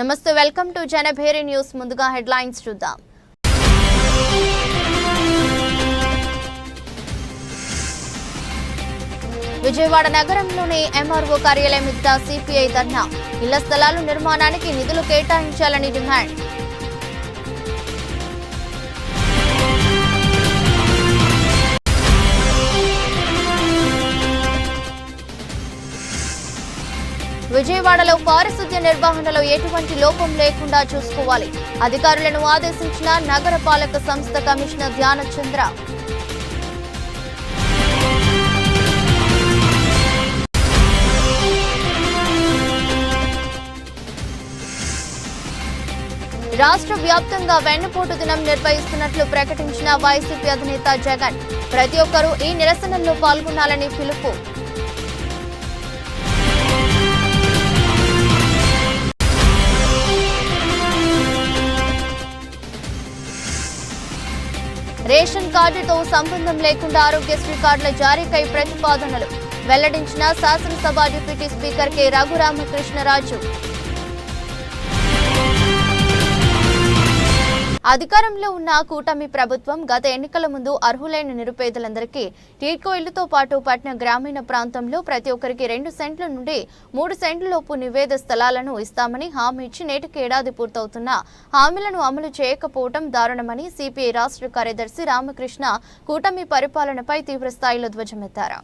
నమస్తే, welcome to Janabheri news. ముందుగా headlines చూద్దాం. విజయవాడ నగరంలోని ఎంఆర్ఓ కార్యాలయం ఎదుట సిపిఐ ధర్నా. ఇళ్ల స్థలాల నిర్మాణానికి నిధులు కేటాయించాలని డిమాండ్. విజయవాడలో పారిశుద్ధ్య నిర్వహణలో ఎటువంటి లోపం లేకుండా చూసుకోవాలి. అధికారులను ఆదేశించిన నగరపాలక సంస్థ కమిషనర్ ధ్యానచంద్ర. రాష్ట్ర వ్యాప్తంగా వెన్నుపోటు దినం నిర్వహిస్తున్నట్లు ప్రకటించిన వైసీపీ అధినేత జగన్. ప్రతి ఒక్కరూ ఈ నిరసనల్లో పాల్గొనాలని పిలుపు. రేషన్ కార్డుతో సంబంధం లేకుండా ఆరోగ్యశ్రీ కార్డుల జారీకై ప్రతిపాదనలు వెల్లడించిన శాసనసభ డిప్యూటీ స్పీకర్ కె రఘురామకృష్ణరాజు. అధికారంలో ఉన్న కూటమి ప్రభుత్వం గత ఎన్నికల ముందు అర్హులైన నిరుపేదలందరికీ టీడ్కో ఇళ్లతో పాటు పట్న గ్రామీణ ప్రాంతంలో ప్రతి ఒక్కరికి 2 సెంట్ల నుండి 3 సెంట్ల లోపు నివేద స్థలాలను ఇస్తామని హామీ ఇచ్చి నేటికి ఏడాది పూర్తవుతున్న హామీలను అమలు చేయకపోవడం దారుణమని సిపిఐ రాష్ట్ర కార్యదర్శి రామకృష్ణ కూటమి పరిపాలనపై తీవ్రస్థాయిలో ధ్వజమెత్తారు.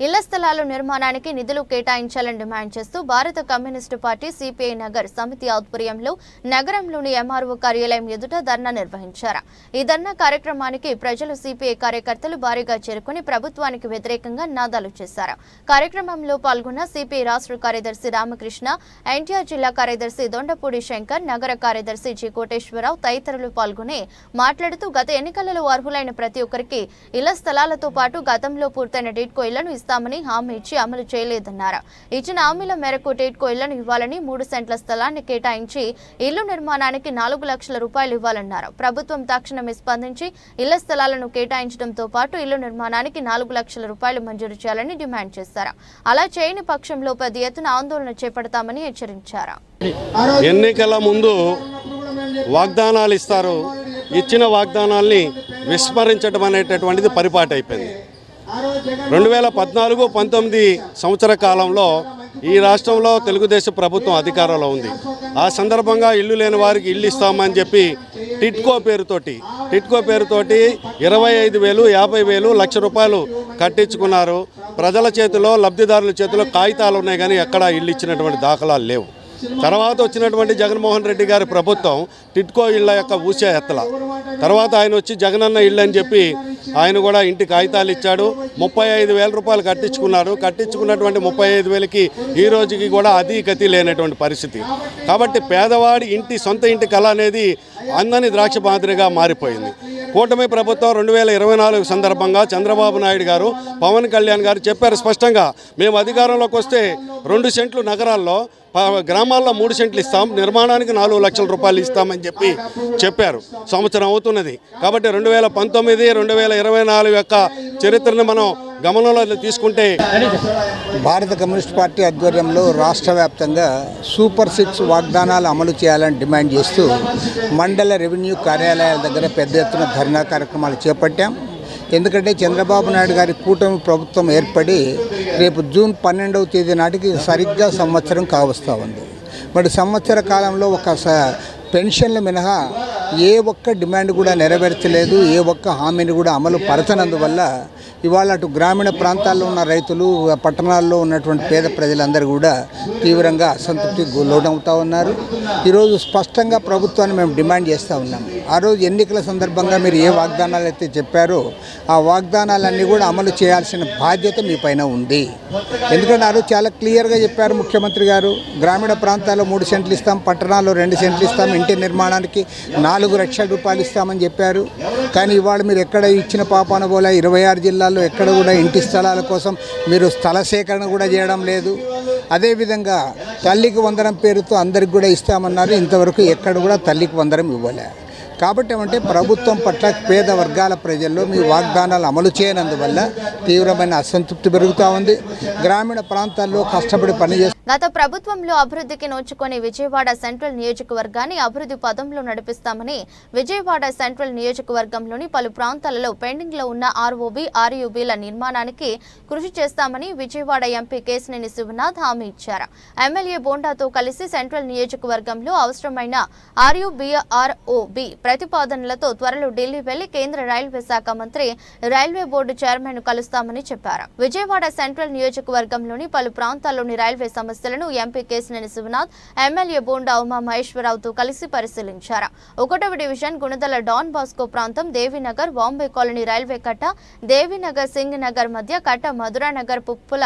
ఇళ్ల స్థలాల నిర్మాణానికి నిధులు కేటాయించాలని డిమాండ్ చేస్తూ భారత కమ్యూనిస్టు పార్టీ సిపిఐ నగర్ సమితి ఆధ్వర్యంలో నగరంలోని ఎంఆర్ఓ కార్యాలయం ఎదుట ధర్నా నిర్వహించారు. ఈ ధర్నా కార్యక్రమానికి ప్రజలు సిపిఐ కార్యకర్తలు భారీగా చేరుకుని ప్రభుత్వానికి వ్యతిరేకంగా నినాదాలు చేశారు. కార్యక్రమంలో పాల్గొన్న సిపిఐ రాష్ట్ర కార్యదర్శి రామకృష్ణ, ఎన్టీఆర్ జిల్లా కార్యదర్శి దొండపూడి శంకర్, నగర కార్యదర్శి జి కోటేశ్వరరావు తదితరులు పాల్గొని మాట్లాడుతూ గత ఎన్నికలలో అర్హులైన ప్రతి ఒక్కరికి ఇళ్ల స్థలాలతో పాటు గతంలో పూర్తయిన టీడ్కో ఇళ్లను ఇస్తామని హామీ ఇచ్చి అమలు చేయలేదన్నారు. ఇచ్చిన హామీల మేరకు టీడ్కో ఇళ్లను ఇవ్వాలని 3 సెంట్ల స్థలాన్ని కేటాయించి ఇల్లు నిర్మాణానికి 4 లక్షల రూపాయలు ఇవ్వాలన్నారు. ప్రభుత్వం తక్షణమే స్పందించి ఇళ్ల స్థలాలను కేటాయించడంతో పాటు ఇల్లు నిర్మాణానికి 4 లక్షల రూపాయలు మంజూరు చేయాలని డిమాండ్ చేశారు. అలా చేయని పక్షంలో పెద్ద ఎత్తున ఆందోళన చేపడతామని హెచ్చరించారు. ఎన్నికల ముందు వాగ్దానాలు ఇస్తారు, ఇచ్చిన వాగ్దానాల్ని విస్మరించడం అనేటటువంటిది పరిపాటి అయిపోయింది. 2014-19 సంవత్సర కాలంలో ఈ రాష్ట్రంలో తెలుగుదేశం ప్రభుత్వం అధికారంలో ఉంది. ఆ సందర్భంగా ఇల్లు లేని వారికి ఇల్లు ఇస్తామని చెప్పి టిట్కో పేరుతోటి 25,000, 50,000, లక్ష రూపాయలు కట్టించుకున్నారు. ప్రజల చేతిలో, లబ్ధిదారుల చేతిలో కాగితాలు ఉన్నాయి, కానీ ఎక్కడా ఇల్లు ఇచ్చినటువంటి దాఖలాలు లేవు. తర్వాత వచ్చినటువంటి జగన్మోహన్ రెడ్డి గారి ప్రభుత్వం టిట్కో ఇళ్ల యొక్క ఊసే ఎత్తల. తర్వాత ఆయన వచ్చి జగనన్న ఇళ్ళు అని చెప్పి ఆయన కూడా ఇంటి కాగితాలు ఇచ్చాడు. 35,000 రూపాయలు కట్టించుకున్నారు. కట్టించుకున్నటువంటి 35,000కి ఈ రోజుకి కూడా అదీ గతి లేనటువంటి పరిస్థితి. కాబట్టి పేదవాడి సొంత ఇంటి కళ అనేది అందని ద్రాక్ష మాదిరిగా మారిపోయింది. కూటమి ప్రభుత్వం 2024 సందర్భంగా చంద్రబాబు నాయుడు గారు, పవన్ కళ్యాణ్ గారు చెప్పారు స్పష్టంగా, మేము అధికారంలోకి వస్తే 2 సెంట్లు నగరాల్లో, గ్రామాల్లో 3 సెంట్లు ఇస్తాం, నిర్మాణానికి 4 లక్షల రూపాయలు ఇస్తామని చెప్పారు. సంవత్సరం అవుతున్నది. కాబట్టి 2019, 2024 యొక్క చరిత్రను మనం గమనంలో తీసుకుంటే భారత కమ్యూనిస్ట్ పార్టీ ఆధ్వర్యంలో రాష్ట్ర వ్యాప్తంగా సూపర్ 6 వాగ్దానాలు అమలు చేయాలని డిమాండ్ చేస్తూ మండల రెవెన్యూ కార్యాలయాల దగ్గర పెద్ద ఎత్తున ధర్నా కార్యక్రమాలు చేపట్టాం. ఎందుకంటే చంద్రబాబు నాయుడు గారి కూటమి ప్రభుత్వం ఏర్పడి రేపు జూన్ 12వ తేదీ నాటికి సరిగ్గా సంవత్సరం కావస్తూ ఉంది. మరి సంవత్సర కాలంలో ఒక పెన్షన్లు మినహా ఏ ఒక్క డిమాండ్ కూడా నెరవేర్చలేదు, ఏ ఒక్క హామీని కూడా అమలు పరచనందువల్ల ఇవాళ అటు గ్రామీణ ప్రాంతాల్లో ఉన్న రైతులు, పట్టణాల్లో ఉన్నటువంటి పేద ప్రజలందరూ కూడా తీవ్రంగా అసంతృప్తికి లోనవుతూ ఉన్నారు. ఈరోజు స్పష్టంగా ప్రభుత్వాన్ని మేము డిమాండ్ చేస్తూ ఉన్నాం. ఆ రోజు ఎన్నికల సందర్భంగా మీరు ఏ వాగ్దానాలు అయితే చెప్పారో ఆ వాగ్దానాలన్నీ కూడా అమలు చేయాల్సిన బాధ్యత మీ పైన ఉంది. ఎందుకంటే ఆ రోజు చాలా క్లియర్గా చెప్పారు ముఖ్యమంత్రి గారు, గ్రామీణ ప్రాంతాల్లో 3 సెంట్లు ఇస్తాం, పట్టణాల్లో 2 సెంట్లు ఇస్తాం, ఇంటి నిర్మాణానికి 4 లక్షల రూపాయలు ఇస్తామని చెప్పారు. కానీ ఇవాళ మీరు ఎక్కడ ఇచ్చిన పాపాన పోలే 26 జిల్లాల్లో ఎక్కడ కూడా ఇంటి స్థలాల కోసం మీరు స్థల సేకరణ కూడా చేయడం లేదు. అదేవిధంగా తల్లికి వందనం పేరుతో అందరికి కూడా ఇస్తామన్నారు, ఇంతవరకు ఎక్కడ కూడా తల్లికి వందనం ఇవ్వలే. కాబట్టి ఏమంటే ప్రభుత్వం పట్ల పేద వర్గాల ప్రజల్లో మీ వాగ్దానాలు అమలు చేయనందువల్ల తీవ్రమైన అసంతృప్తి పెరుగుతూ ఉంది. గ్రామీణ ప్రాంతాల్లో కష్టపడి పనిచేస్తూ గత ప్రభుత్వంలో అభివృద్ధికి నోచుకొని విజయవాడ సెంట్రల్ నియోజకవర్గాన్ని అభివృద్ధి పదంలో నడిపిస్తామని విజయవాడ సెంట్రల్ నియోజకవర్గంలోని పలు ప్రాంతాలలో పెండింగ్ లో ఉన్న ఆర్ఓబి ఆర్యూబీల నిర్మాణానికి కృషి చేస్తామని విజయవాడ ఎంపీ కేశినేని శివనాథ్ హామీ ఇచ్చారు. ఎమ్మెల్యే బోండాతో కలిసి సెంట్రల్ నియోజకవర్గంలో అవసరమైన ఆర్ఓబి ప్రతిపాదనలతో త్వరలో ఢిల్లీ వెళ్లి కేంద్ర రైల్వే శాఖ మంత్రి రైల్వే బోర్డు చైర్మన్ కలుస్తామని చెప్పారు. విజయవాడ సెంట్రల్ నియోజకవర్గంలోని పలు ప్రాంతాల్లోని రైల్వే సమస్యలను ఎంపీ కేశినేని శివనాథ్ ఎమ్మెల్యే బోండా ఉమా మహేశ్వరరావుతో కలిసి పరిశీలించారు. 1వ డివిజన్ గుణదల డాన్ బాస్కో ప్రాంతం, దేవీనగర్, బాంబే కాలనీ రైల్వే కట్ట, దేవీనగర్ సింగ్ నగర్ మధ్య కట్ట, మధురానగర్ పుప్పుల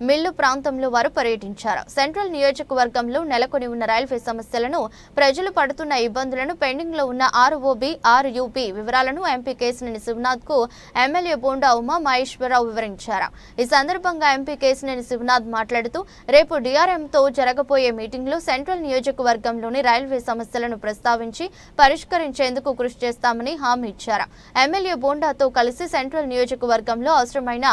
మిల్లు ప్రాంతంలో వారు పర్యటించారు. సెంట్రల్ నియోజకవర్గంలో నెలకొని ఉన్న రైల్వే సమస్యలను, ప్రజలు పడుతున్న ఇబ్బందులను, పెండింగ్ లో ఉన్న ఆర్ఓబి ఆర్యూబీ వివరాలను ఎంపీ కేశినేని శివనాథ్ కు ఎమ్మెల్యే బోండా ఉమా మహేశ్వరరావు వివరించారు. ఈ సందర్భంగా ఎంపీ కేశినేని శివనాథ్ మాట్లాడుతూ రేపు డిఆర్ఎంతో జరగబోయే మీటింగ్లో సెంట్రల్ నియోజకవర్గంలోని రైల్వే సమస్యలను ప్రస్తావించి పరిష్కరించేందుకు కృషి చేస్తామని హామీ ఇచ్చారు. ఎమ్మెల్యే బోండాతో కలిసి సెంట్రల్ నియోజకవర్గంలో అవసరమైన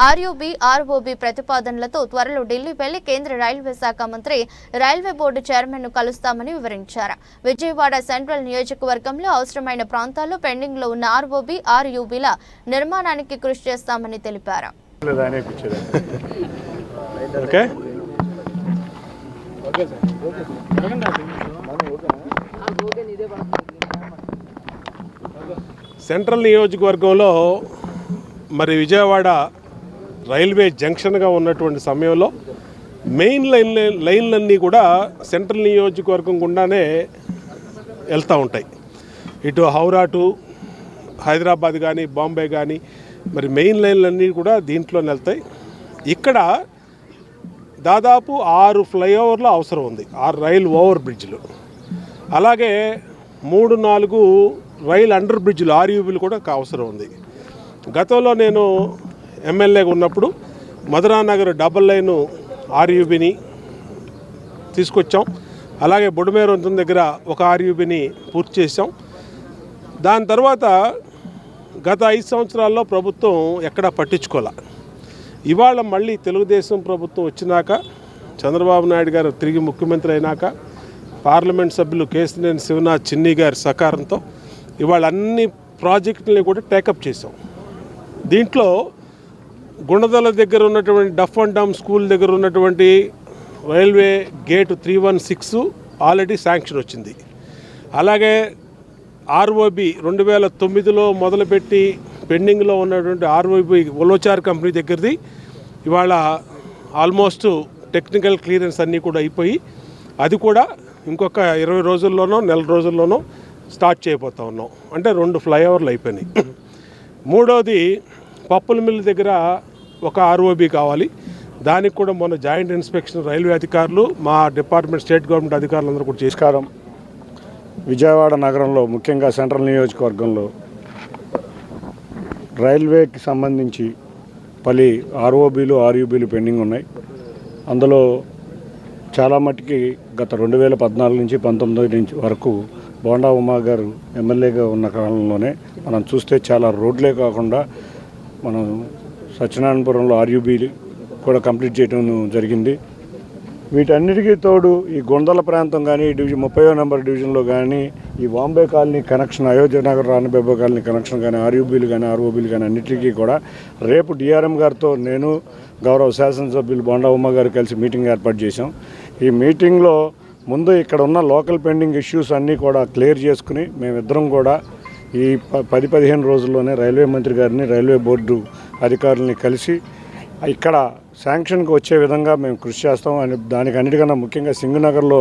ఆర్యూబీ ఆర్ఓబీ ప్రతిపాదనలతో త్వరలో ఢిల్లీ వెళ్లి కేంద్ర రైల్వే శాఖ మంత్రి రైల్వే బోర్డు చైర్మన్ ను కలుస్తామని వివరించారు. విజయవాడ సెంట్రల్ నియోజకవర్గంలో అవసరమైన ప్రాంతాల్లో పెండింగ్ లో ఉన్న ఆర్ఓబీ ఆర్యూబీల నిర్మాణానికి కృషి చేస్తామని తెలిపారు. సెంట్రల్ నియోజకవర్గంలో మరి విజయవాడ రైల్వే జంక్షన్గా ఉన్నటువంటి సమయంలో మెయిన్ లైన్లన్నీ కూడా సెంట్రల్ నియోజకవర్గం గుండానే వెళ్తూ ఉంటాయి. ఇటు హౌరా టు హైదరాబాద్ కానీ బాంబే కానీ మరి మెయిన్ లైన్లన్నీ కూడా దీంట్లోనే వెళ్తాయి. ఇక్కడ దాదాపు 6 ఫ్లైఓవర్లు అవసరం ఉంది, 6 రైల్ ఓవర్ బ్రిడ్జ్లు, అలాగే 3-4 రైల్ అండర్ బ్రిడ్జ్లు ఆర్యూబీలు కూడా అవసరం ఉంది. గతంలో నేను ఎమ్మెల్యేగా ఉన్నప్పుడు మధురానగర్ డబుల్ లైను ఆర్యూబీని తీసుకొచ్చాం. అలాగే బుడమేరు వంతెన దగ్గర ఒక ఆర్యూబీని పూర్తి చేసాం. దాని తర్వాత గత 5 సంవత్సరాల్లో ప్రభుత్వం ఎక్కడా పట్టించుకోలే. ఇవాళ మళ్ళీ తెలుగుదేశం ప్రభుత్వం వచ్చినాక, చంద్రబాబు నాయుడు గారు తిరిగి ముఖ్యమంత్రి అయినాక, పార్లమెంట్ సభ్యులు కేశినేని శివనాథ్ చిన్ని గారి సహకారంతో ఇవాళ అన్ని ప్రాజెక్టులని కూడా టేకప్ చేసాం. దీంట్లో గుణదల దగ్గర ఉన్నటువంటి డఫ్ అండ్ డమ్ స్కూల్ దగ్గర ఉన్నటువంటి రైల్వే గేటు 316 ఆల్రెడీ శాంక్షన్ వచ్చింది. అలాగే ఆర్ఓబి 2009లో మొదలుపెట్టి పెండింగ్లో ఉన్నటువంటి ఆర్ఓబి ఒలోచార్ కంపెనీ దగ్గరది ఇవాళ ఆల్మోస్ట్ టెక్నికల్ క్లియరెన్స్ అన్నీ కూడా అయిపోయి అది కూడా ఇంకొక 20 రోజుల్లోనో నెల రోజుల్లోనో స్టార్ట్ చేయబోతా ఉన్నాం. అంటే 2 ఫ్లైఓవర్లు అయిపోయినాయి. మూడోది పప్పుల మిల్లు దగ్గర ఒక ఆర్ఓబి కావాలి. దానికి కూడా మొన్న జాయింట్ ఇన్స్పెక్షన్ రైల్వే అధికారులు, మా డిపార్ట్మెంట్ స్టేట్ గవర్నమెంట్ అధికారులందరూ కూడా చేశారు. విజయవాడ నగరంలో ముఖ్యంగా సెంట్రల్ నియోజకవర్గంలో రైల్వేకి సంబంధించి పలు ఆర్ఓబీలు ఆర్యూబీలు పెండింగ్ ఉన్నాయి. అందులో చాలా మట్టుకి గత 2014 నుంచి 19 నుంచి వరకు బోండా ఉమా గారు ఎమ్మెల్యేగా ఉన్న కాలంలోనే మనం చూస్తే చాలా రోడ్లే కాకుండా మనం సత్యనారాయణపురంలో ఆర్యూబీలు కూడా కంప్లీట్ చేయడం జరిగింది. వీటన్నిటికీ తోడు ఈ గుందల ప్రాంతం కానీ డివిజన్ 30వ నెంబర్ డివిజన్లో కానీ ఈ Bombay colony connection, Ayodhya Nagar Ranibaba colony connection కానీ ఆర్యూబీలు కానీ ఆర్ఓబీలు కానీ అన్నిటికీ కూడా రేపు డిఆర్ఎం గారితో నేను గౌరవ శాసనసభ్యులు బోండా ఉమ్మ గారు కలిసి మీటింగ్ ఏర్పాటు చేశాం. ఈ మీటింగ్లో ముందు ఇక్కడ ఉన్న లోకల్ పెండింగ్ ఇష్యూస్ అన్నీ కూడా క్లియర్ చేసుకుని మేమిద్దరం కూడా ఈ 10-15 రోజుల్లోనే రైల్వే మంత్రి గారిని, రైల్వే బోర్డు అధికారులని కలిసి ఇక్కడ శాంక్షన్కి వచ్చే విధంగా మేము కృషి చేస్తాం అని. దానికి అన్నిటికన్నా ముఖ్యంగా సింగనగర్లో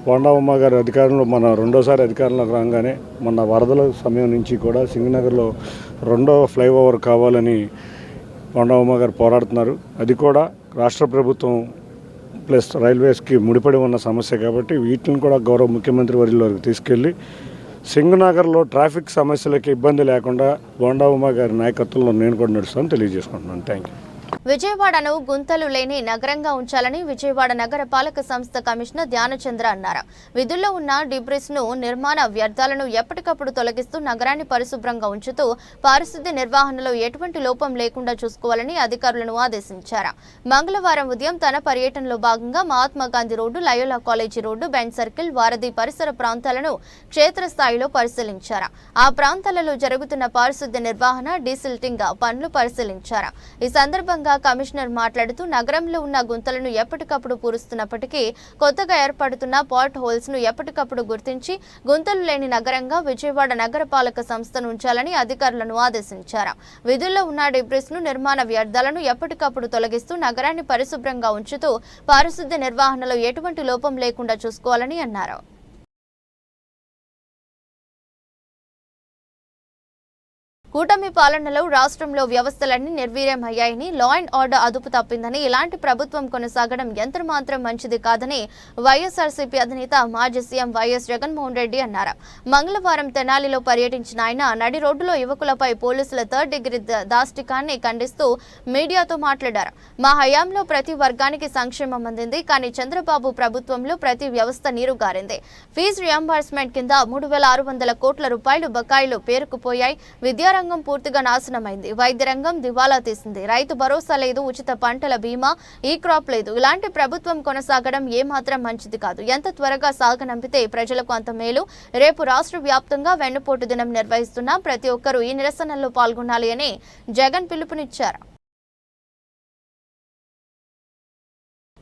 బోండా ఉమ్మ గారి అధికారంలో మన రెండోసారి అధికారంలోకి రాగానే మొన్న వరదల సమయం నుంచి కూడా సింగనగర్లో 2వ ఫ్లైఓవర్ కావాలని బోండా ఉమ్మ గారు పోరాడుతున్నారు. అది కూడా రాష్ట్ర ప్రభుత్వం ప్లస్ రైల్వేస్కి ముడిపడి ఉన్న సమస్య కాబట్టి వీటిని కూడా గౌరవ ముఖ్యమంత్రి వర్యులకు తీసుకెళ్ళి సింగనగర్లో ట్రాఫిక్ సమస్యలకి ఇబ్బంది లేకుండా బోండా ఉమ్మ గారి నాయకత్వంలో నేను కూడా నడుస్తాను తెలియజేసుకుంటున్నాను. Thank you. విజయవాడను గుంతలు లేని నగరంగా ఉంచాలని విజయవాడ నగర పాలక సంస్థ కమిషనర్ ధ్యానచంద్ర అన్నారు. విధుల్లో ఉన్న డిబ్రిస్ ను నిర్మాణ వ్యర్థాలను ఎప్పటికప్పుడు తొలగిస్తూ నగరాన్ని పరిశుభ్రంగా ఉంచుతూ పారిశుద్ధ్య నిర్వహణలో ఎటువంటి లోపం లేకుండా చూసుకోవాలని అధికారులను ఆదేశించారు. మంగళవారం ఉదయం తన పర్యటనలో భాగంగా Mahatma Gandhi road, Loyola college road, bench circle, వారధి పరిసర ప్రాంతాలను క్షేత్రస్థాయిలో పరిశీలించారు. ఆ ప్రాంతాలలో జరుగుతున్న పారిశుద్ధ్య నిర్వహణ, డీసిల్టింగ్ పనులు పరిశీలించారు. ఈ సందర్భంగా కమిషనర్ మాట్లాడుతూ నగరంలో ఉన్న గుంతలను ఎప్పటికప్పుడు పూరుస్తున్నప్పటికీ కొత్తగా ఏర్పడుతున్న పాట్ హోల్స్ ను ఎప్పటికప్పుడు గుర్తించి గుంతలు లేని నగరంగా విజయవాడ నగర పాలక సంస్థను ఉంచాలని అధికారులను ఆదేశించారు. విధుల్లో ఉన్న డిబ్రిస్ ను నిర్మాణ వ్యర్థాలను ఎప్పటికప్పుడు తొలగిస్తూ నగరాన్ని పరిశుభ్రంగా ఉంచుతూ పారిశుద్ధ్య నిర్వహణలో ఎటువంటి లోపం లేకుండా చూసుకోవాలని అన్నారు. కూటమి పాలనలో రాష్ట్రంలో వ్యవస్థలన్నీ నిర్వీర్యమయ్యాయని, లా అండ్ ఆర్డర్ అదుపు తప్పిందని, ఇలాంటి ప్రభుత్వం కొనసాగడం ఎంతమాత్రం మంచిది కాదని వైఎస్ఆర్సీపీ అధినేత మాజీ సీఎం వైఎస్ జగన్మోహన్ రెడ్డి అన్నారు. మంగళవారం తెనాలిలో పర్యటించిన ఆయన నడి రోడ్డులో యువకులపై పోలీసుల థర్డ్ డిగ్రీ దాష్టికాన్ని ఖండిస్తూ మీడియాతో మాట్లాడారు. మా హయాంలో ప్రతి వర్గానికి సంక్షేమం అందింది, కానీ చంద్రబాబు ప్రభుత్వంలో ప్రతి వ్యవస్థ నీరుగారింది. ఫీజు రియంబర్స్మెంట్ కింద 3,600 కోట్ల రూపాయలు బకాయిలు పేరుకుపోయాయి. విద్యారంగం పూర్తిగా నాశనమైంది. వైద్య రంగం దివాలా తీసింది. రైతు భరోసా లేదు, ఉచిత పంటల బీమా, ఈ క్రాప్ లేదు. ఇలాంటి ప్రభుత్వం కొనసాగడం ఏమాత్రం మంచిది కాదు. ఎంత త్వరగా సాగనంపితే ప్రజలకు అంత మేలు. రేపు రాష్ట్ర వ్యాప్తంగా వెన్నుపోటు దినం నిర్వహిస్తున్న ప్రతి ఒక్కరూ ఈ నిరసనల్లో పాల్గొనాలి అని జగన్ పిలుపునిచ్చారు.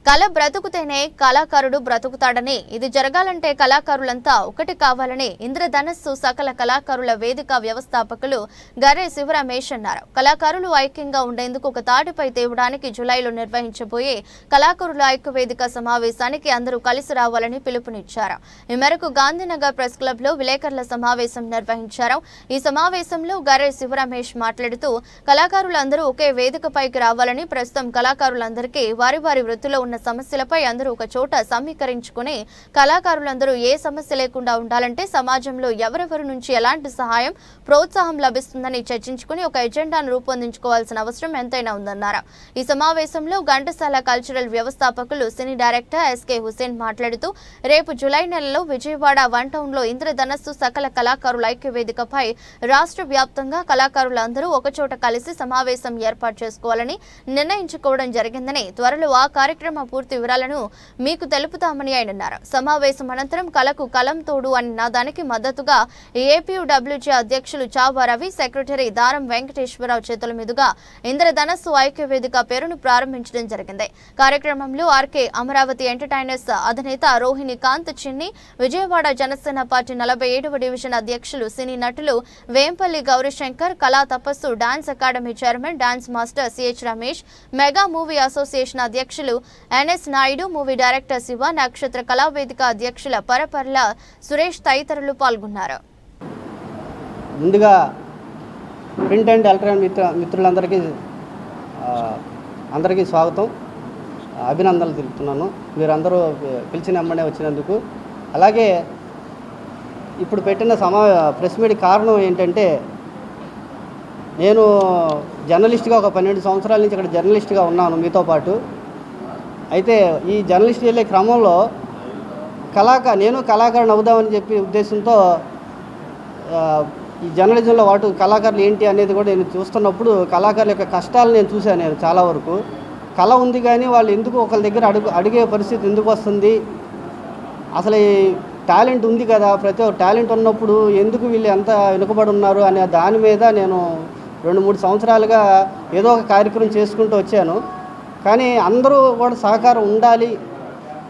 కళ బ్రతుకుతేనే కళాకారుడు బ్రతుకుతాడని, ఇది జరగాలంటే కళాకారులంతా ఒకటి కావాలని ఇంద్రధనస్సు సకల కళాకారుల వేదిక వ్యవస్థాపకులు గర్రె శివరమేష్ అన్నారు. కళాకారులు ఐక్యంగా ఉండేందుకు ఒక తాటిపై తేవడానికి జూలైలో నిర్వహించబోయే కళాకారుల ఐక్య వేదిక సమావేశానికి అందరూ కలిసి రావాలని పిలుపునిచ్చారు. ఈ మేరకు గాంధీనగర్ ప్రెస్ క్లబ్ లో విలేకరుల సమావేశం నిర్వహించారు. ఈ సమావేశంలో గర్రె శివరమేష్ మాట్లాడుతూ కళాకారులందరూ ఒకే వేదికపైకి రావాలని, ప్రస్తుతం కళాకారులందరికీ వారి వారి వృత్తిలో ఉన్న సమస్యలపై అందరూ ఒక చోట సమీకరించుకుని కళాకారులందరూ ఏ సమస్య లేకుండా ఉండాలంటే సమాజంలో ఎవరెవరి నుంచి ఎలాంటి సహాయం, ప్రోత్సాహం లభిస్తుందని చర్చించుకుని ఒక ఎజెండాను రూపొందించుకోవాల్సిన అవసరం ఎంతైనా ఉందన్నారు. ఈ సమావేశంలో ఘంటసాల కల్చరల్ వ్యవస్థాపకులు సినీ డైరెక్టర్ ఎస్కే హుసేన్ మాట్లాడుతూ రేపు జూలై నెలలో విజయవాడ వన్ టౌన్ లో ఇంద్రధనస్సు సకల కళాకారుల ఐక్య వేదికపై రాష్ట్ర వ్యాప్తంగా కళాకారులందరూ ఒకచోట కలిసి సమావేశం ఏర్పాటు చేసుకోవాలని నిర్ణయించుకోవడం జరిగిందని, త్వరలో ఆ కార్యక్రమ పూర్తి వివరాలను మీకు తెలుపుతామని ఆయన అన్నారు. సమావేశం అనంతరం కళకు కలం తోడు అనే నినాదానికి మద్దతుగా ఏపీయూడబ్ల్యూజే అధ్యక్షులు చావా రవి, సెక్రటరీ దారం వెంకటేశ్వరరావు చేతుల మీదుగా ఇంద్రధనస్సు ఐక్య వేదిక పేరును ప్రారంభించడం జరిగింది. కార్యక్రమంలో ఆర్కే అమరావతి ఎంటర్టైనర్స్ అధినేత రోహిణి కాంత్ చిన్ని, విజయవాడ జనసేన పార్టీ 47వ డివిజన్ అధ్యక్షులు సినీ నటులు Vempalli Gaurishankar, Kala Tapassu dance academy chairman dance master CH Ramesh, mega movie association అధ్యక్షులు NS Naidu, movie director Siva, Nakshatra Kalavedika అధ్యక్షుల పరపర్ల సురేష్ తదితరులు పాల్గొన్నారు. ముందుగా ప్రింట్ అండ్ ఎలక్ట్రానిక్ మిత్రులందరికీ అందరికీ స్వాగతం, అభినందనలు తెలుపుతున్నాను. మీరందరూ పిలిచిన వెంబడే వచ్చినందుకు. అలాగే ఇప్పుడు పెట్టిన ప్రెస్ మీట్ కారణం ఏంటంటే, నేను జర్నలిస్ట్గా ఒక 12 సంవత్సరాల నుంచి ఇక్కడ జర్నలిస్ట్గా ఉన్నాను మీతో పాటు. అయితే ఈ జర్నలిస్ట్ వెళ్ళే క్రమంలో నేను కళాకారుని అవుదామని చెప్పి ఉద్దేశంతో ఈ జర్నలిజంలో కళాకారులు ఏంటి అనేది కూడా నేను చూస్తున్నప్పుడు కళాకారుల యొక్క కష్టాలు నేను చూశాను. నేను చాలా వరకు కళ ఉంది కానీ వాళ్ళు ఎందుకు ఒకరి దగ్గర అడిగే పరిస్థితి ఎందుకు వస్తుంది, అసలు ఈ టాలెంట్ ఉంది కదా, ప్రతి ఒక్క టాలెంట్ ఉన్నప్పుడు ఎందుకు వీళ్ళు ఎంత వెనుకబడి ఉన్నారు అనే దాని మీద నేను 2-3 సంవత్సరాలుగా ఏదో ఒక కార్యక్రమం చేసుకుంటూ వచ్చాను. కానీ అందరూ కూడా సహకారం ఉండాలి,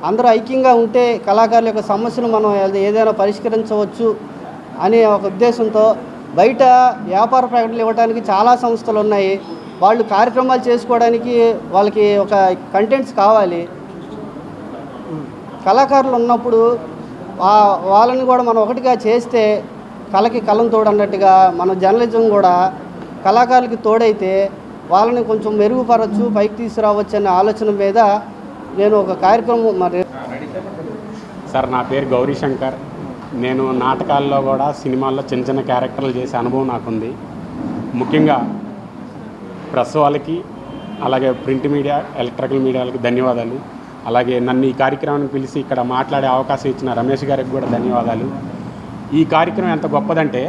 అందరూ ఐక్యంగా ఉంటే కళాకారుల యొక్క సమస్యను మనం ఏదైనా పరిష్కరించవచ్చు అనే ఒక ఉద్దేశంతో బయట వ్యాపార ప్రకటనలు ఇవ్వడానికి చాలా సంస్థలు ఉన్నాయి. వాళ్ళు కార్యక్రమాలు చేసుకోవడానికి వాళ్ళకి ఒక కంటెంట్స్ కావాలి. కళాకారులు ఉన్నప్పుడు వాళ్ళని కూడా మనం ఒకటిగా చేస్తే కళకి కలం తోడు అన్నట్టుగా మన జర్నలిజం కూడా కళాకారులకి తోడైతే వాళ్ళని కొంచెం మెరుగుపరచు, పైకి తీసుకురావచ్చు అనే ఆలోచన మీద నేను ఒక కార్యక్రమం సార్, నా పేరు గౌరీశంకర్. నేను నాటకాల్లో కూడా సినిమాల్లో చిన్న చిన్న క్యారెక్టర్లు చేసే అనుభవం నాకుంది. ముఖ్యంగా ప్రెస్ వాళ్ళకి అలాగే ప్రింట్ మీడియా, ఎలక్ట్రికల్ మీడియాలకు ధన్యవాదాలు. అలాగే నన్ను ఈ కార్యక్రమానికి పిలిచి ఇక్కడ మాట్లాడే అవకాశం ఇచ్చిన రమేష్ గారికి కూడా ధన్యవాదాలు. ఈ కార్యక్రమం ఎంత గొప్పదంటే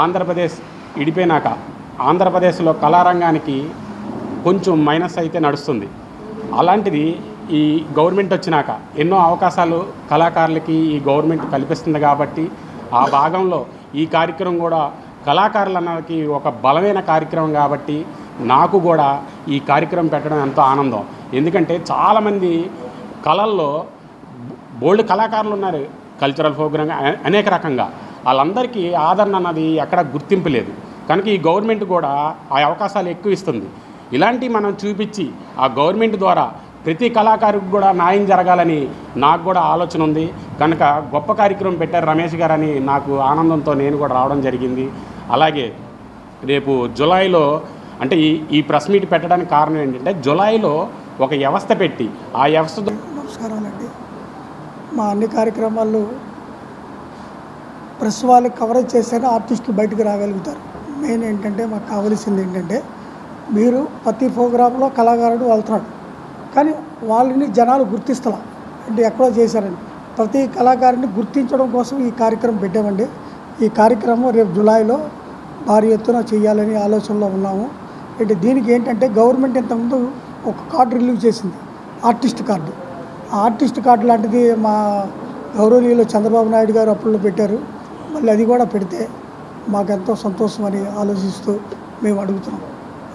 ఆంధ్రప్రదేశ్ ఇడిపోయినాక ఆంధ్రప్రదేశ్లో కళారంగానికి కొంచెం మైనస్ అయితే నడుస్తుంది. అలాంటిది ఈ గవర్నమెంట్ వచ్చినాక ఎన్నో అవకాశాలు కళాకారులకి ఈ గవర్నమెంట్ కల్పిస్తుంది కాబట్టి ఆ భాగంలో ఈ కార్యక్రమం కూడా కళాకారులకి ఒక బలమైన కార్యక్రమం కాబట్టి నాకు కూడా ఈ కార్యక్రమం పెట్టడం ఎంతో ఆనందం. ఎందుకంటే చాలామంది కళల్లో బోల్డ్ కళాకారులు ఉన్నారు, కల్చరల్ ప్రోగ్రామ్ అనేక రకంగా. వాళ్ళందరికీ ఆదరణ అన్నది ఎక్కడ గుర్తింపు లేదు. కనుక ఈ గవర్నమెంట్ కూడా ఆ అవకాశాలు ఎక్కువ ఇస్తుంది. ఇలాంటివి మనం చూపించి ఆ గవర్నమెంట్ ద్వారా ప్రతి కళాకారుడికి కూడా న్యాయం జరగాలని నాకు కూడా ఆలోచన ఉంది. కనుక గొప్ప కార్యక్రమం పెట్టారు రమేష్ గారు అని నాకు ఆనందంతో నేను కూడా రావడం జరిగింది. అలాగే రేపు జూలైలో అంటే ఈ ప్రెస్ మీట్ పెట్టడానికి కారణం ఏంటంటే జూలైలో ఒక వ్యవస్థ పెట్టి ఆ వ్యవస్థ. నమస్కారాలండి. మా అన్ని కార్యక్రమాల్లో ప్రెస్ వాళ్ళు కవరేజ్ చేస్తేనే ఆర్టిస్టులు బయటకు రాగలుగుతారు. మెయిన్ ఏంటంటే మాకు కావాల్సింది ఏంటంటే మీరు ప్రతి ప్రోగ్రాంలో కళాకారుడు వెళ్తున్నాడు కానీ వాళ్ళని జనాలు గుర్తిస్తలా అంటే ఎక్కడో చేశారండి. ప్రతి కళాకారుని గుర్తించడం కోసం ఈ కార్యక్రమం పెట్టామండి. ఈ కార్యక్రమం రేపు జూలైలో భారీ ఎత్తున చేయాలని ఆలోచనలో ఉన్నాము. అంటే దీనికి ఏంటంటే గవర్నమెంట్ ఇంతకుముందు ఒక కార్డు రిలీవ్ చేసింది, ఆర్టిస్ట్ కార్డు. ఆ ఆర్టిస్ట్ కార్డు లాంటిది మా గౌరవనీయులు చంద్రబాబు నాయుడు గారు అప్పుల్లో పెట్టారు. మళ్ళీ అది కూడా పెడితే మాకెంతో సంతోషం అని ఆలోచిస్తూ మేము అడుగుతున్నాం.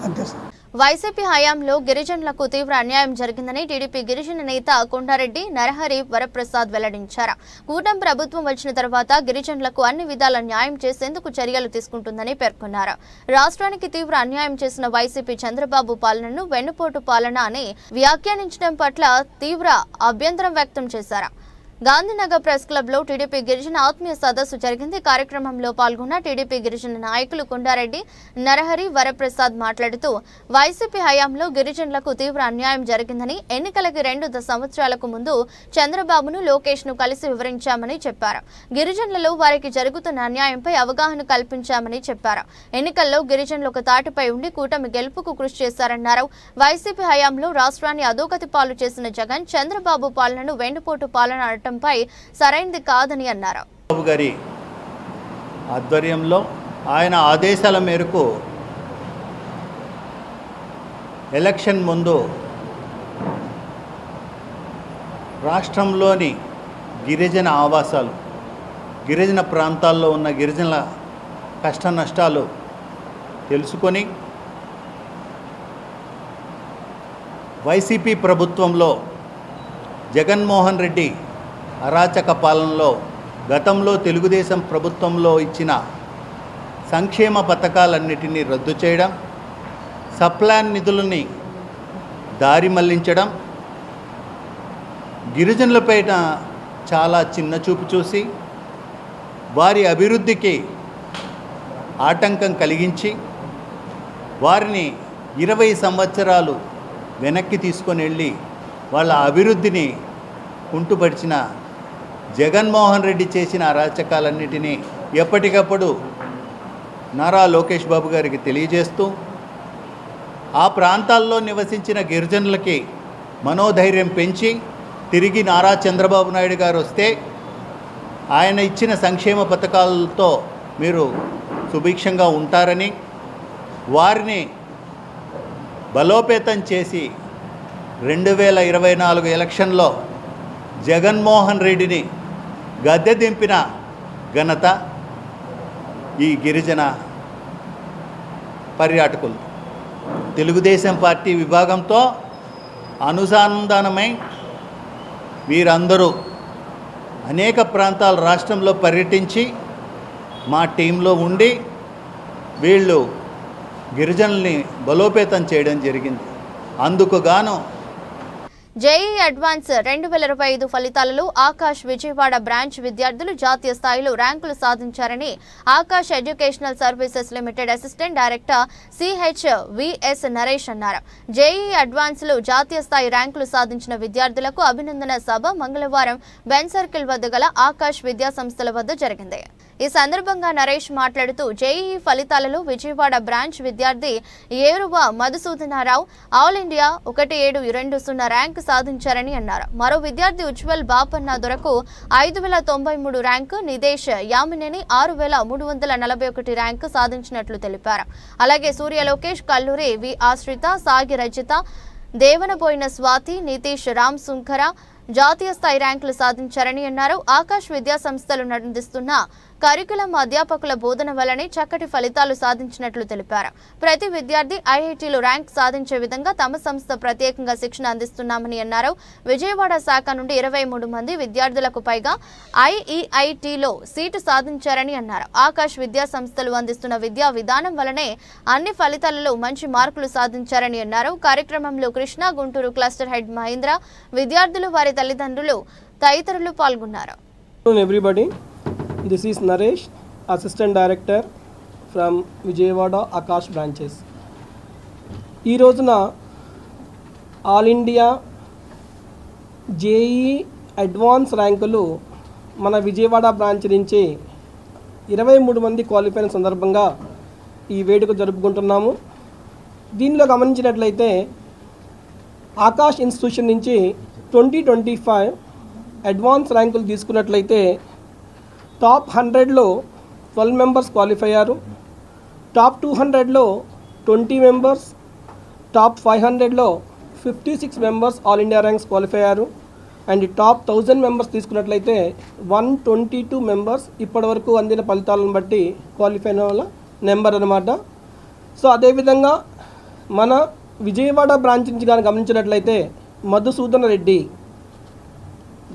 అంతే సార్. వైసీపీ హయాంలో గిరిజనులకు తీవ్ర అన్యాయం జరిగిందని టీడీపీ గిరిజన నేత కొండారెడ్డి నరహరి వరప్రసాద్ వెల్లడించారు. కూటమి ప్రభుత్వం వచ్చిన తర్వాత గిరిజనులకు అన్ని విధాల న్యాయం చేసేందుకు చర్యలు తీసుకుంటుందని పేర్కొన్నారు. రాష్ట్రానికి తీవ్ర అన్యాయం చేసిన వైసీపీ చంద్రబాబు పాలనను వెన్నుపోటు పాలన అని వ్యాఖ్యానించడం పట్ల తీవ్ర అభ్యంతరం వ్యక్తం చేశారు. గాంధీనగర్ ప్రెస్ క్లబ్ లో టీడీపీ గిరిజన ఆత్మీయ సదస్సు జరిగింది. కార్యక్రమంలో పాల్గొన్న టీడీపీ గిరిజన నాయకులు కొండారెడ్డి, నరహరి, వరప్రసాద్ మాట్లాడుతూ వైసీపీ హయాంలో గిరిజనులకు తీవ్ర అన్యాయం జరిగిందని, ఎన్నికలకి 2 సంవత్సరాలకు ముందు చంద్రబాబును, లోకేష్ ను కలిసి వివరించామని చెప్పారు. గిరిజనులలో వారికి జరుగుతున్న అన్యాయంపై అవగాహన కల్పించామని చెప్పారు. ఎన్నికల్లో గిరిజనులు ఒక తాటిపై ఉండి కూటమి గెలుపుకు కృషి చేశారన్నారు. వైసీపీ హయాంలో రాష్ట్రాన్ని అధోగతి పాలు చేసిన జగన్ చంద్రబాబు పాలనను వెన్నుపోటు పాలన పై సరైనది కాదని అన్నారు. బాబు గారి ఆధ్వర్యంలో ఆయన ఆదేశాల మేరకు ఎలక్షన్ ముందు రాష్ట్రంలోని గిరిజన ఆవాసాలు, గిరిజన ప్రాంతాల్లో ఉన్న గిరిజనుల కష్ట నష్టాలు తెలుసుకొని వైసీపీ ప్రభుత్వంలో జగన్మోహన్ రెడ్డి అరాచక పాలనలో గతంలో తెలుగుదేశం ప్రభుత్వంలో ఇచ్చిన సంక్షేమ పథకాలన్నిటినీ రద్దు చేయడం, సప్లాన్ నిధులని దారి మళ్లించడం, గిరిజనులపైన చాలా చిన్న చూపు చూసి వారి అభివృద్ధికి ఆటంకం కలిగించి వారిని 20 సంవత్సరాలు వెనక్కి తీసుకొని వెళ్ళి వాళ్ళ అభివృద్ధిని కుంటుపరిచిన జగన్మోహన్ రెడ్డి చేసిన అరాచకాలన్నిటినీ ఎప్పటికప్పుడు నారా లోకేష్ బాబు గారికి తెలియజేస్తూ ఆ ప్రాంతాల్లో నివసించిన గిరిజనులకి మనోధైర్యం పెంచి తిరిగి నారా చంద్రబాబు నాయుడు గారు వస్తే ఆయన ఇచ్చిన సంక్షేమ పథకాలతో మీరు సుభిక్షంగా ఉంటారని వారిని బలోపేతం చేసి 2024 ఎలక్షన్లో జగన్మోహన్ రెడ్డిని గద్దె దింపిన ఘనత ఈ గిరిజన పర్యాటకులు. తెలుగుదేశం పార్టీ విభాగంతో అనుసంధానమై వీరందరూ అనేక ప్రాంతాల రాష్ట్రంలో పర్యటించి మా టీంలో ఉండి వీళ్ళు గిరిజనుల్ని బలోపేతం చేయడం జరిగింది. అందుకు గాను జేఈ అడ్వాన్స్ 2025 ఫలితాలలో ఆకాష్ విజయవాడ బ్రాంచ్ విద్యార్థులు జాతీయ స్థాయిలో ర్యాంకులు సాధించారని Akash educational services limited assistant director CHVS Naresh అన్నారు. జేఈ అడ్వాన్స్ లో జాతీయ స్థాయి ర్యాంకులు సాధించిన విద్యార్థులకు అభినందన సభ మంగళవారం బెన్ సర్కిల్ వద్ద గల ఆకాష్ విద్యా సంస్థల వద్ద జరిగింది. ఈ సందర్భంగా నరేష్ మాట్లాడుతూ జేఈ ఫలితాలలో విజయవాడ బ్రాంచ్ విద్యార్థి ఏరువ మధుసూదనారావు ఆల్ ఇండియా 1720 ర్యాంకు సాధించారని అన్నారు. మరో విద్యార్థి ఉజ్వల్ బాపన్న దొరకు 5093 ర్యాంకు, నిదేశ్ యామినేని 6341 ర్యాంకు సాధించినట్లు తెలిపారు. అలాగే సూర్య లోకేష్, కల్లూరి వి ఆశ్రిత, సాగి రజిత, దేవనబోయిన స్వాతి, నితీష్ రామ్ సుంకర జాతీయ స్థాయి ర్యాంకులు సాధించారని అన్నారు. ఆకాష్ విద్యా సంస్థలు అందిస్తున్న కరికులం అధ్యాపకుల బోధన వల్లనే చక్కటి ఫలితాలు సాధించినట్లు తెలిపారు. ప్రతి విద్యార్థి ఐఐటీలో ర్యాంక్ సాధించే విధంగా తమ సంస్థ ప్రత్యేకంగా శిక్షణ అందిస్తున్నామని అన్నారు. విజయవాడ శాఖ నుండి 23 మంది విద్యార్థులకు పైగా ఐఈఐటీలో సీటు సాధించారని అన్నారు. ఆకాష్ విద్యా సంస్థలు అందిస్తున్న విద్యా విధానం వల్లనే అన్ని ఫలితాలలో మంచి మార్కులు సాధించారని అన్నారు. కార్యక్రమంలో కృష్ణా గుంటూరు క్లస్టర్ హెడ్ మహేంద్ర, విద్యార్థులు, వారి తల్లిదండ్రులు తదితరులు పాల్గొన్నారు. Everybody, this is Naresh, Assistant Director from Vijayawada Akash branches. ఈ రోజున ఆల్ ఇండియా జేఈ అడ్వాన్స్ ర్యాంకులు మన విజయవాడ బ్రాంచ్ నుంచి 23 మంది క్వాలిఫై అయిన సందర్భంగా ఈ వేడుక జరుపుకుంటున్నాము. దీనిలో గమనించినట్లయితే ఆకాష్ ఇన్స్టిట్యూషన్ నుంచి 2025 అడ్వాన్స్ ర్యాంకులు తీసుకున్నట్లయితే టాప్ 100లో 12 మెంబర్స్ క్వాలిఫై అయ్యారు, టాప్ 200లో 20 మెంబర్స్, టాప్ 500లో 56 members all India ranks qualify అయ్యారు. అండ్ టాప్ 1000 మెంబర్స్ తీసుకున్నట్లయితే 122 మెంబర్స్ ఇప్పటివరకు అందిన ఫలితాలను బట్టి క్వాలిఫై అయిన వాళ్ళ నెంబర్ అన్నమాట. సో అదేవిధంగా మన విజయవాడ బ్రాంచ్ నుంచి కానీ గమనించినట్లయితే Madhusudana Reddy,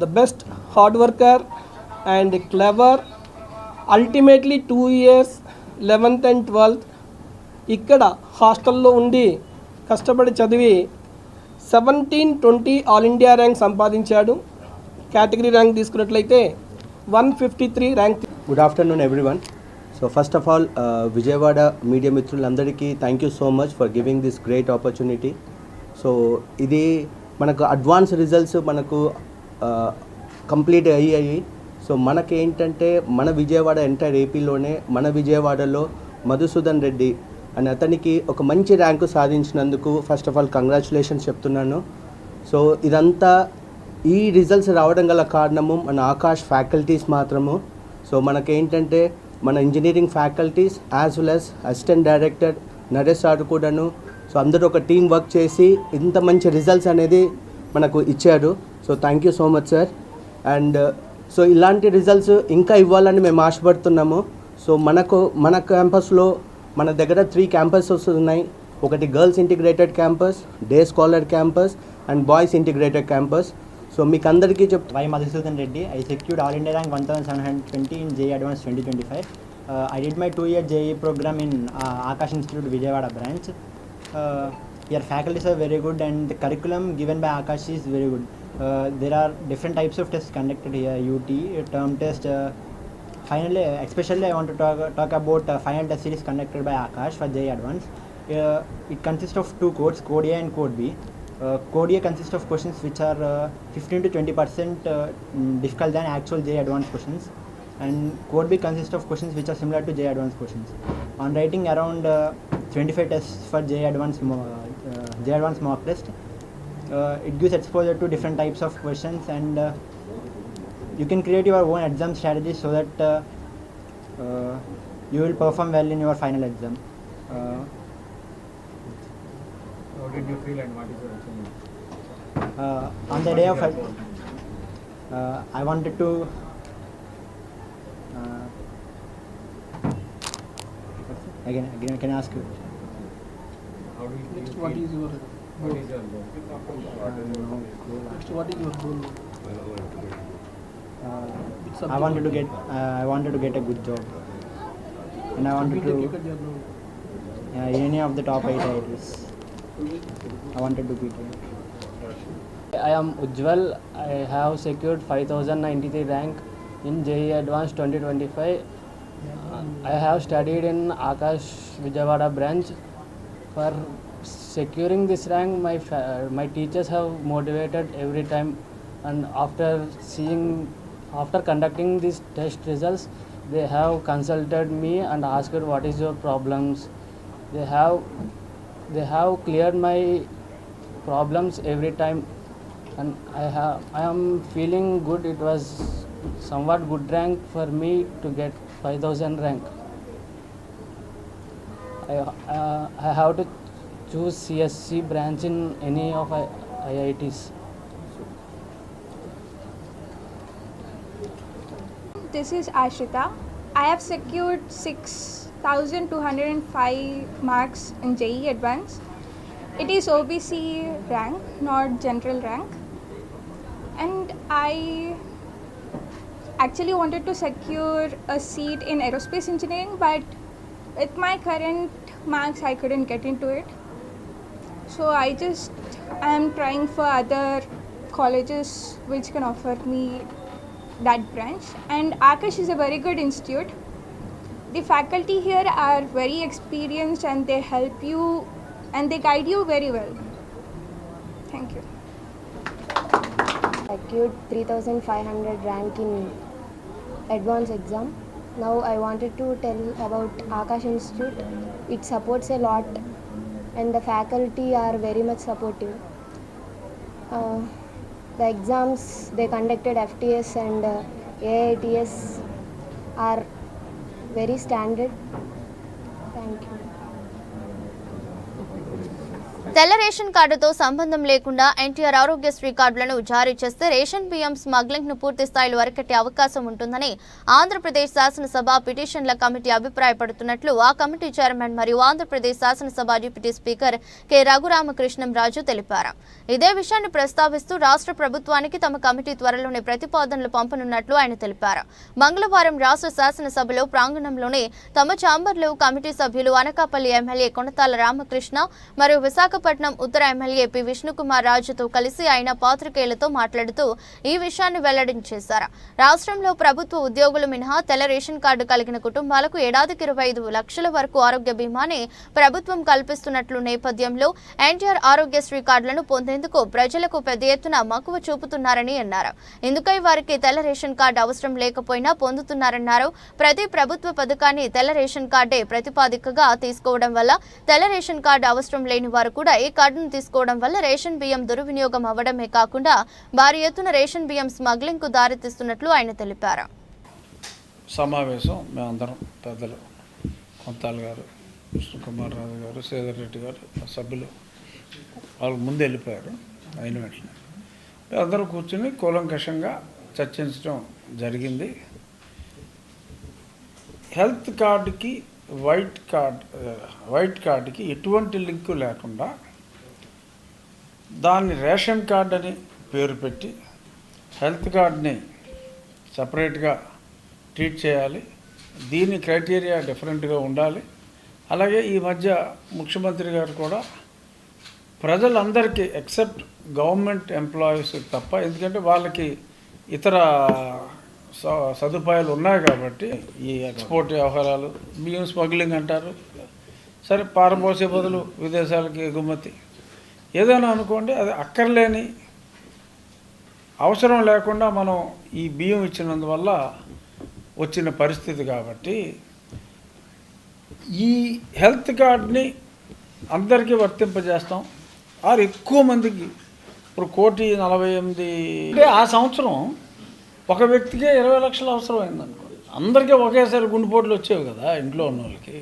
the best hard worker and clever, ultimately 2 years 11th and 12th ఇక్కడ హాస్టల్లో ఉండి కష్టపడి చదివి 1720 ఆల్ ఇండియా ర్యాంక్ సంపాదించాడు. కేటగిరీ ర్యాంక్ తీసుకున్నట్లయితే 153 rank. Good afternoon everyone. So first of all Vijayawada media మిత్రులందరికీ thank you so much for giving this great opportunity. So ఇది మనకు అడ్వాన్స్ రిజల్ట్స్ మనకు కంప్లీట్ అయ్యాయి. సో మనకి ఏంటంటే మన విజయవాడ ఎంటైర్ ఏపీలోనే మన విజయవాడలో మధుసూదన్ రెడ్డి అనే అతనికి ఒక మంచి ర్యాంకు సాధించినందుకు ఫస్ట్ ఆఫ్ ఆల్ కంగ్రాచులేషన్స్ చెప్తున్నాను. సో ఇదంతా ఈ రిజల్ట్స్ రావడం గల కారణము మన ఆకాష్ ఫ్యాకల్టీస్ మాత్రము. సో మనకేంటంటే మన engineering faculties as well as assistant director Naresh sir కూడాను, సో అందరూ ఒక టీం వర్క్ చేసి ఇంత మంచి రిజల్ట్స్ అనేది మనకు ఇచ్చారు. So thank you so much sir. And so ఇలాంటి రిజల్ట్స్ ఇంకా ఇవ్వాలని మేము ఆశపడుతున్నాము. సో మన క్యాంపస్లో మన దగ్గర 3 క్యాంపసెస్ ఉన్నాయి. ఒకటి girls integrated campus, day scholar campus and boys integrated campus. So మీకు అందరికీ Y Madhusudan Reddy. I secured all India rank 1720 in JEE Advanced 2025. I did my 2-year JEE program in Akash Institute Vijayawada branch. Your faculties are very good and the curriculum given by Akash is very good. There are different types of tests conducted here, UT, term test. Finally, especially I want to talk about final test series conducted by Akash for JEE Advanced. It consists of 2 codes, Code A and Code B. Code A consists of questions which are 15 to 20% difficult than actual JEE Advanced questions, and Code B consists of questions which are similar to JEE Advanced questions. On writing around 25 tests for JEE Advanced mock test. It gives exposure to different types of questions, and you can create your own exam strategies so that you will perform well in your final exam. How did you feel and what is your achievement? On the day of I wanted to again can I ask you? How do you Next, feel? what is your What is your goal? next? What is your goal? I wanted to get a good job, and I wanted to any of the top 8 IITs. I wanted to beat it. I am Ujjwal. I have secured 5093 rank in JEE Advanced 2025. I have studied in Akash Vijayawada branch. For securing this rank, my teachers have motivated every time, and after conducting these test results, they have consulted me and asked what is your problems. They have cleared my problems every time, and I am feeling good. It was somewhat good rank for me to get 5000 rank. I have to choose CSC branch in any of IITs. This is Ashrita. I have secured 6,205 marks in JEE Advanced. It is OBC rank, not general rank. And I actually wanted to secure a seat in aerospace engineering, but with my current marks, I couldn't get into it. So I am trying for other colleges which can offer me that branch. And Akash is a very good institute. The faculty here are very experienced and they help you and they guide you very well. Thank you. I secured 3,500 rank in advanced exam. Now I wanted to tell about Akash Institute. It supports a lot and the faculty are very much supportive. The exams they conducted FTS and AITS are very standard. Thank you. తెల్ల ration కార్డుతో సంబంధం లేకుండా ఎన్టీఆర్ ఆరోగ్యశ్రీ కార్డులను జారీ చేస్తే ration బియ్యం smuggling ను పూర్తి స్థాయిలో అరికట్టే అవకాశం ఉంటుందని ఆంధ్రప్రదేశ్ శాసనసభ పిటిషన్ల కమిటీ అభిప్రాయపడుతున్నట్లు ఆ కమిటీ చైర్మన్ మరియు ఆంధ్రప్రదేశ్ శాసనసభ డిప్యూటీ స్పీకర్ కె రఘురామకృష్ణంరాజు తెలిపారు. ఇదే విషయాన్ని ప్రస్తావిస్తూ రాష్ట్ర ప్రభుత్వానికి తమ కమిటీ త్వరలోనే ప్రతిపాదనలు పంపనున్నట్లు ఆయన తెలిపారు. మంగళవారం రాష్ట్ర శాసనసభలో ప్రాంగణంలోనే తమ ఛాంబర్లో కమిటీ సభ్యులు అనకాపల్లి ఎమ్మెల్యే కొనతాల రామకృష్ణ మరియు విశాఖపట్నం ఉత్తర ఎమ్మెల్యే పి విష్ణుకుమార్ రాజుతో కలిసి ఆయన పాత్రికేయులతో మాట్లాడుతూ ఈ విషయాన్ని వెల్లడించేశారు. రాష్ట్రంలో ప్రభుత్వ ఉద్యోగులు మినహా తెల్ల రేషన్ కార్డు కలిగిన కుటుంబాలకు ఏడాదికి 25 లక్షల వరకు ఆరోగ్య బీమాని ప్రభుత్వం కల్పిస్తున్నట్లు నేపథ్యంలో ఎన్టీఆర్ ఆరోగ్యశ్రీ కార్డులను పొందేందుకు ప్రజలకు పెద్ద ఎత్తున మక్కువ చూపుతున్నారని అన్నారు. ఇందుకై వారికి తెల్ల రేషన్ కార్డు అవసరం లేకపోయినా పొందుతున్నారన్నారు. ప్రతి ప్రభుత్వ పథకాన్ని తెల్ల రేషన్ కార్డే ప్రతిపాదికగా తీసుకోవడం వల్ల తెల్ల రేషన్ కార్డు అవసరం లేని వారు కూడా ఈ కార్డును తీసుకోవడం వల్ల రేషన్ బియ్యం దుర్వినియోగం అవ్వడమే కాకుండా భారీ ఎత్తున రేషన్ బియ్యం స్మగ్లింగ్ కు దారితీస్తున్నట్లు ఆయన తెలిపారు. సమావేశం మేమందరం పెద్దలు కొంతాల గారు, విష్ణుకుమార్ రాజు గారు, శ్రీధర్ రెడ్డి గారు సభ్యులు వాళ్ళు ముందు వెళ్ళిపోయారు. అయిన వెంటనే మేమందరం కూర్చుని కూలంకషంగా చర్చించడం జరిగింది. హెల్త్ కార్డుకి వైట్ కార్డుకి ఎటువంటి లింకు లేకుండా దాన్ని రేషన్ కార్డు అని పేరు పెట్టి హెల్త్ కార్డుని సపరేట్గా ట్రీట్ చేయాలి. దీని క్రైటీరియా డిఫరెంట్గా ఉండాలి. అలాగే ఈ మధ్య ముఖ్యమంత్రి గారు కూడా ప్రజలందరికీ ఎక్సెప్ట్ గవర్నమెంట్ ఎంప్లాయీస్ తప్ప, ఎందుకంటే వాళ్ళకి ఇతర సదుపాయాలు ఉన్నాయి కాబట్టి ఈ ఎక్స్పోర్ట్ వ్యవహారాలు, బియ్యం స్మగ్లింగ్ అంటారు, సరే పారబోసే బదులు విదేశాలకి ఎగుమతి ఏదైనా అనుకోండి, అది అక్కర్లేని అవసరం లేకుండా మనం ఈ బియ్యం ఇచ్చినందువల్ల వచ్చిన పరిస్థితి. కాబట్టి ఈ హెల్త్ కార్డ్ని అందరికీ వర్తింపజేస్తాం. ఆరు ఎక్కువ మందికి ఇప్పుడు 1,48,000 అంటే ఆ సంవత్సరం ఒక వ్యక్తికే 20 లక్షలు అవసరం అయిందనుకో, అందరికీ ఒకేసారి గుండెపోట్లు వచ్చేవి కదా ఇంట్లో ఉన్న వాళ్ళకి.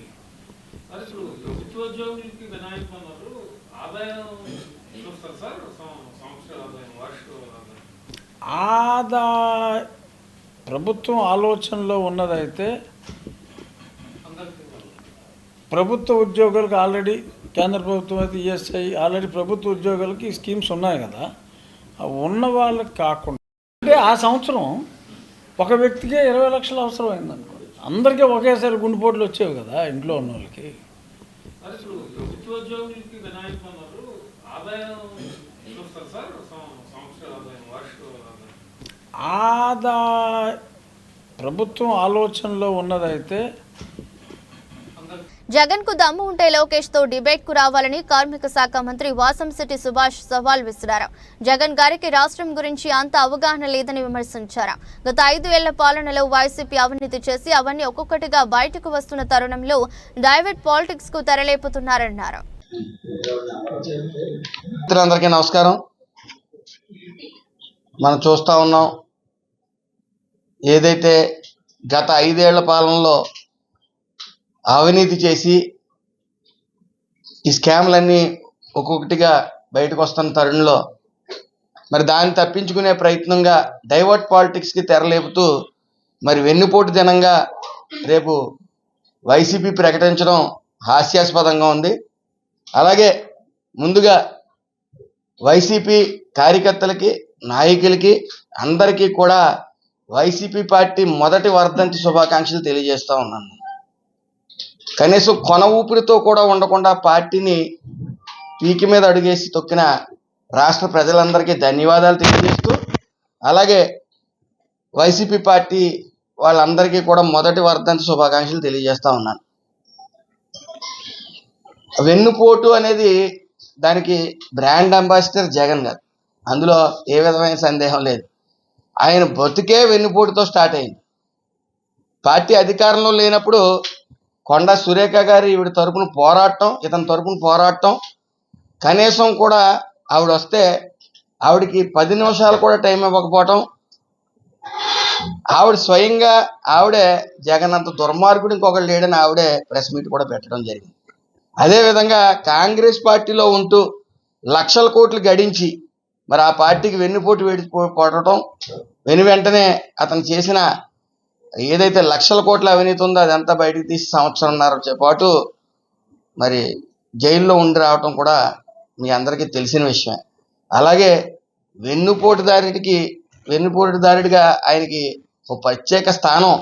ప్రభుత్వం ఆలోచనలో ఉన్నదైతే ప్రభుత్వ ఉద్యోగులకు ఆల్రెడీ కేంద్ర ప్రభుత్వం అయితే ఈఎస్ఐ ఆల్రెడీ ప్రభుత్వ ఉద్యోగులకి స్కీమ్స్ ఉన్నాయి కదా, ఉన్న వాళ్ళకి కాకుండా అంటే ఆ సంవత్సరం ఒక వ్యక్తికే 20 లక్షలు అవసరం అయిందనుకో, అందరికీ ఒకేసారి గుండెపోట్లు వచ్చేవి కదా ఇంట్లో ఉన్న వాళ్ళకి. ఆదా ప్రభుత్వం ఆలోచనలో ఉన్నదైతే జగన్ కు దమ్ము ఉంటే లోకేష్ తో డిబేట్ కు రావాలని కార్మిక శాఖ మంత్రి వాసంశెట్టి సుభాష్ సవాల్ విసిరారు. జగన్ గారికి రాష్ట్రం గురించి అంత అవగాహన లేదని విమర్శించారు. గత 5 ఏళ్ల పాలనలో వైసీపీ అవినీతి చేసి అవన్నీ ఒక్కొక్కటిగా బయటకు వస్తున్న తరుణంలో డైవర్ట్ పాలిటిక్స్ కు తెరలేపుతున్నారన్నారు. అందరికీ నమస్కారం. మనం చూస్తూ ఉన్నాం, ఏదైతే గత 5 ఏళ్ల పాలనలో అవినీతి చేసి ఈ స్కామ్లన్నీ ఒక్కొక్కటిగా బయటకు వస్తున్న తరుణంలో మరి దాన్ని తప్పించుకునే ప్రయత్నంగా డైవర్ట్ పాలిటిక్స్కి తెరలేపుతూ మరి వెన్నుపోటు దినంగా రేపు వైసీపీ ప్రకటించడం హాస్యాస్పదంగా ఉంది. అలాగే ముందుగా వైసీపీ కార్యకర్తలకి, నాయకులకి అందరికీ కూడా వైసీపీ పార్టీ మొదటి వర్ధంతి శుభాకాంక్షలు తెలియజేస్తూ ఉన్నాను. కనీసం కొన ఊపిరితో కూడా ఉండకుండా పార్టీని పీకి మీద అడుగేసి తొక్కిన రాష్ట్ర ప్రజలందరికీ ధన్యవాదాలు తెలియజేస్తూ, అలాగే వైసీపీ పార్టీ వాళ్ళందరికీ కూడా మొదటి వర్ధంతి శుభాకాంక్షలు తెలియజేస్తూ ఉన్నాను. వెన్నుపోటు అనేది దానికి బ్రాండ్ అంబాసిడర్ జగన్ గారు, అందులో ఏ విధమైన సందేహం లేదు. ఆయన బతుకే వెన్నుపోటుతో స్టార్ట్ అయింది. పార్టీ అధికారంలో లేనప్పుడు కొండా సురేఖ గారు ఈవిడ తరపున పోరాటం, ఇతని తరపున పోరాటం, కనీసం కూడా ఆవిడ వస్తే ఆవిడకి 10 నిమిషాలు కూడా టైం ఇవ్వకపోవటం, ఆవిడ స్వయంగా ఆవిడే జగన్ అంత దుర్మార్గుడు ఇంకొకరు లేడని ఆవిడే ప్రెస్ మీట్ కూడా పెట్టడం జరిగింది. అదేవిధంగా కాంగ్రెస్ పార్టీలో ఉంటూ లక్షల కోట్లు గడించి మరి ఆ పార్టీకి వెన్నుపోటు పడటం, వెంటనే అతను చేసిన ఏదైతే లక్షల కోట్ల అవినీతి ఉందో అదంతా బయటకు తీసి 1.5 సంవత్సరం పాటు మరి జైల్లో ఉండి రావటం కూడా మీ అందరికీ తెలిసిన విషయమే. అలాగే వెన్నుపోటుదారుడిగా ఆయనకి ఒక ప్రత్యేక స్థానం,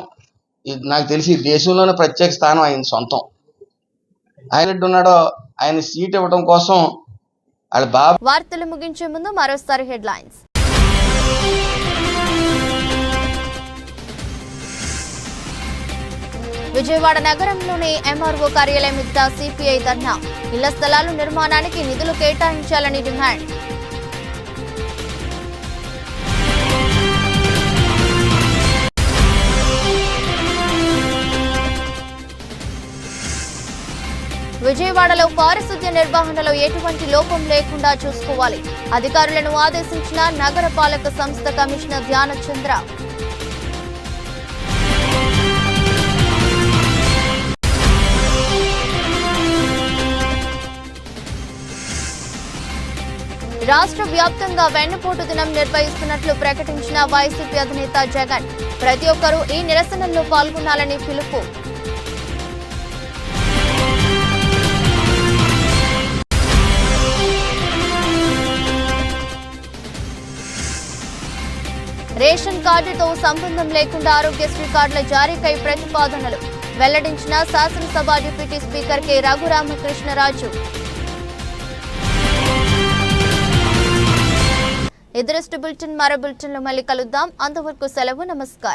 నాకు తెలిసి దేశంలోనే ప్రత్యేక స్థానం ఆయన సొంతం. ఆయన ఉన్నాడో ఆయన సీట్ ఇవ్వడం కోసం వాళ్ళ బాబు. వార్తలు ముగించే ముందు మరోసారి హెడ్లైన్స్. విజయవాడ నగరంలోని ఎంఆర్ఓ కార్యాలయం ఎదుట సిపిఐ ధర్నా. ఇళ్ల స్థలాల నిర్మాణానికి నిధులు కేటాయించాలని డిమాండ్. విజయవాడలో పారిశుద్ధ్య నిర్వహణలో ఎటువంటి లోపం లేకుండా చూసుకోవాలి. అధికారులను ఆదేశించిన నగరపాలక సంస్థ కమిషనర్ ధ్యానచంద్ర. రాష్ట్ర వ్యాప్తంగా వెన్నుపోటు దినం నిర్వహిస్తున్నట్లు ప్రకటించిన వైసీపీ అధినేత జగన్. ప్రతి ఒక్కరూ ఈ నిరసనల్లో పాల్గొనాలని పిలుపు. రేషన్ కార్డుతో సంబంధం లేకుండా ఆరోగ్యశ్రీ కార్డుల జారీకై ప్రతిపాదనలు వెల్లడించిన శాసనసభ డిప్యూటీ స్పీకర్ కె రఘురామకృష్ణరాజు. ఇది బులెటిన్. మరో బులెటిన్లో మళ్ళీ కలుద్దాం. అంతవరకు సెలవు. నమస్కారం.